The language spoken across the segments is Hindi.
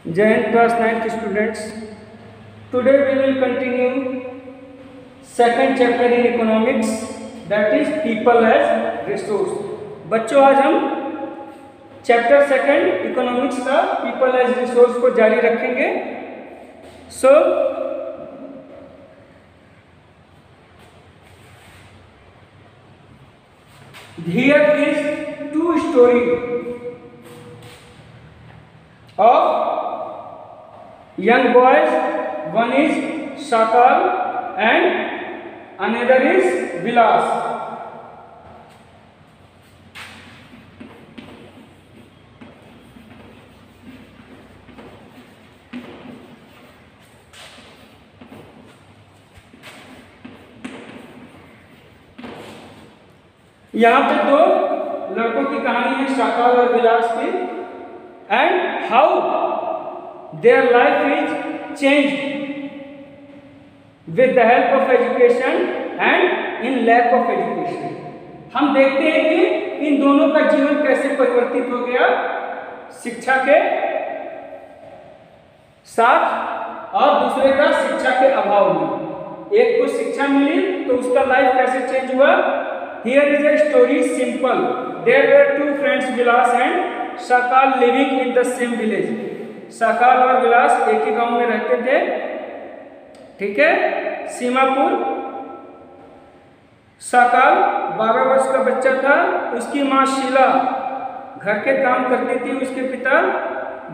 Jain class 9th students. Today we will continue second chapter in economics, that is people as resource. बच्चों आज हम चैप्टर सेकंड इकोनॉमिक्स का पीपल एज रिसोर्स को जारी रखेंगे. सो here is two story of young boys. One is Sakal and another is Vilas. यहाँ पे दो लड़कों की कहानी है, शाकाल और विलास की, and how their life is changed with the help of education and in lack of education. हम देखते हैं कि इन दोनों का जीवन कैसे परिवर्तित हो गया शिक्षा के साथ और दूसरे का शिक्षा के अभाव में. एक को शिक्षा मिली तो उसका लाइफ कैसे चेंज हुआ. Here is a story simple. There were two friends Vilas and Sakal living in the same village. Sakal और विलास एक ही गांव में रहते थे, ठीक है, सीमापुर. साकाल 12 वर्ष का बच्चा था. उसकी माँ शीला घर के काम करती थी. उसके पिता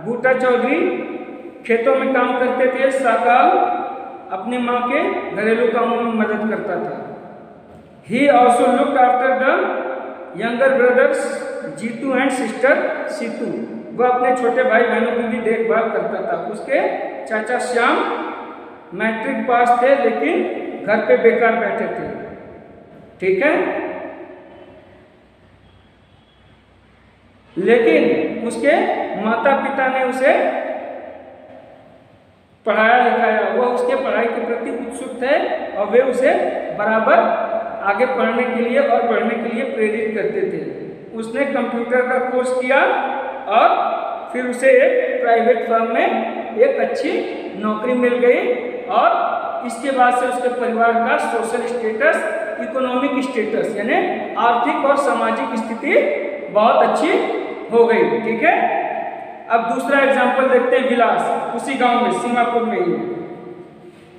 बूटा चौधरी खेतों में काम करते थे. साकाल अपनी माँ के घरेलू कामों में मदद करता था. He also looked after the younger brothers Jitu and sister Situ. वह अपने छोटे भाई बहनों की भी देखभाल करता था. उसके चाचा श्याम मैट्रिक पास थे लेकिन घर पे बेकार बैठे थे, ठीक है. लेकिन उसके माता पिता ने उसे पढ़ाया लिखाया. वह उसके पढ़ाई के प्रति उत्सुक थे और वे उसे बराबर आगे पढ़ने के लिए और पढ़ने के लिए प्रेरित करते थे. उसने कंप्यूटर का कोर्स किया और फिर उसे एक प्राइवेट फर्म में एक अच्छी नौकरी मिल गई और इसके बाद से उसके परिवार का सोशल स्टेटस, इकोनॉमिक स्टेटस यानी आर्थिक और सामाजिक स्थिति बहुत अच्छी हो गई, ठीक है. अब दूसरा एग्जाम्पल देखते हैं. विलास उसी गांव में सीमापुर में ही है.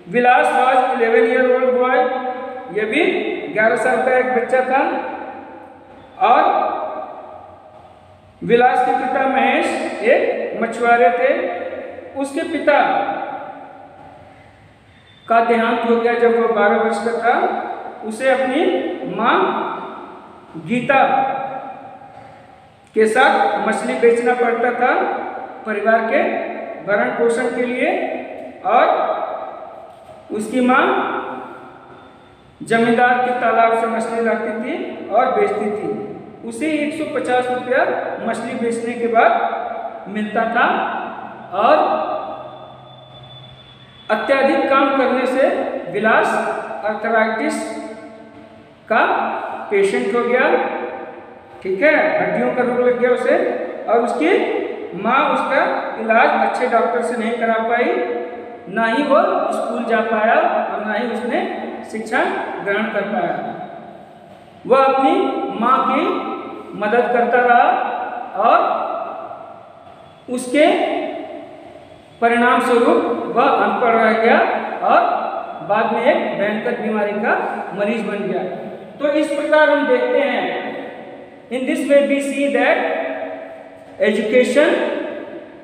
विलास वाज 11 ईयर ओल्ड बॉय. ये भी 11 साल का एक बच्चा था. और विलास के पिता महेश एक मछुआरे थे. उसके पिता का देहांत हो गया जब वो 12 वर्ष का था. उसे अपनी माँ गीता के साथ मछली बेचना पड़ता था परिवार के भरण पोषण के लिए. और उसकी माँ जमींदार के तालाब से मछली लाती थी और बेचती थी. उसे 150 रुपया मछली बेचने के बाद मिलता था. और अत्यधिक काम करने से विलास आर्थराइटिस का पेशेंट हो गया, ठीक है, हड्डियों का रोग लग गया उसे. और उसकी माँ उसका इलाज अच्छे डॉक्टर से नहीं करा पाई. ना ही वो स्कूल जा पाया और ना ही उसने शिक्षा ग्रहण कर पाया. वह अपनी माँ की मदद करता रहा और उसके परिणाम स्वरूप वह अनपढ़ रह गया और बाद में एक भयंकर बीमारी का मरीज बन गया. तो इस प्रकार हम देखते हैं, in this way we see that education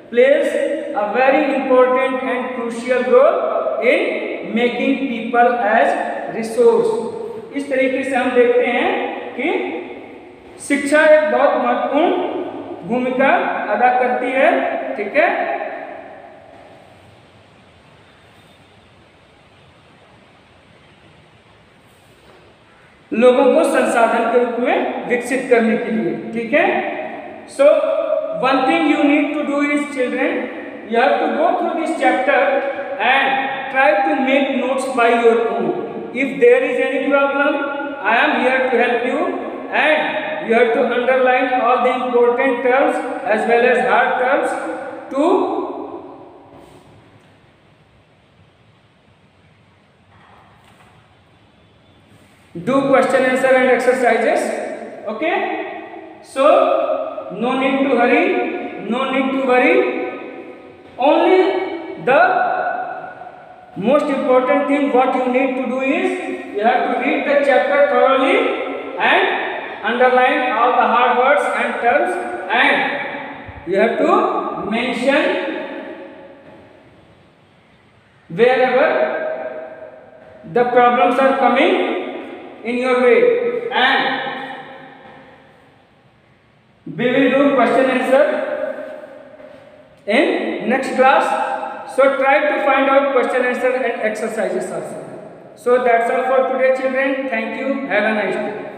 plays a very important and crucial role in making people as resource. इस तरीके से हम देखते हैं कि शिक्षा एक बहुत महत्वपूर्ण भूमिका अदा करती है, ठीक है. लोगों को संसाधन के रूप में विकसित करने के लिए, ठीक है. So one thing you need to do is children, you have to go through this chapter and try to make notes by your own. If there is any problem, I am here to help you, and you have to underline all the important terms as well as hard terms to do question answer and exercises. Okay, so no need to hurry, no need to worry. Only the most important thing what you need to do is you have to read the chapter thoroughly and underline all the hard words and terms, and you have to mention wherever the problems are coming in your way, and we will do question answer in next class. So try to find out question answer and exercises also. So that's all for today, children. Thank you. Have a nice day.